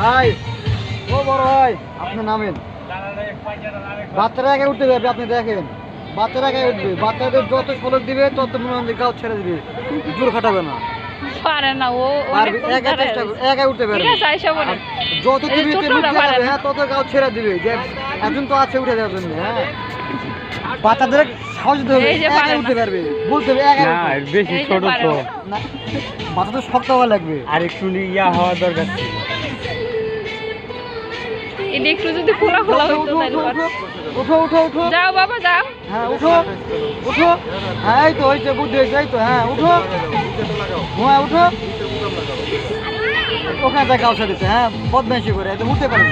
ভাই ও বড় ভাই আপনি নামেন। বাচ্চারা আগে উঠতে পারবে, আপনি দেখেন বাচ্চারা আগে উঠবে, বাচ্চাদের যত ফলক দিবে তত মনে হয় গাও ছেড়ে দিবে, জোর খাটাবে না। পারে না ও পারবে, একা চেষ্টা করবে, একা উঠতে পারবে। ঠিক আছে আইসা বলেন। যত এই তুমি ছোটরা পারে না। হ্যাঁ তত গাও ছেড়ে দিবে, যে একজন তো আছে উঠে দেওয়ার জন্য। হ্যাঁ বাচ্চাদের সাহস দিতে হবে, এই যে একা পারে না। উঠতে পারবে, বলতে হবে একা না উঠবে। এর বেশি এই যে ছোট পারে তো না। না বাচ্চা তো শক্ত হওয়া লাগবে। আর একটু ইয়া হওয়া দরকার ছিল। এটা একটু যদি খোলা খোলা উঠো, হইতো উঠো, তাহলে উঠো, পারতো। উঠো, উঠো, উঠো। যাও বাবা যাও। হ্যাঁ উঠো উঠো, হ্যাঁ এই তো হয়েছে, বুদ্ধি হয়েছে, এই তো হ্যাঁ উঠো, হ্যাঁ উঠো। ওখানে যা গাও ছেড়েছে, হ্যাঁ বদমাইশি করে, একদম উঠতে পারবে।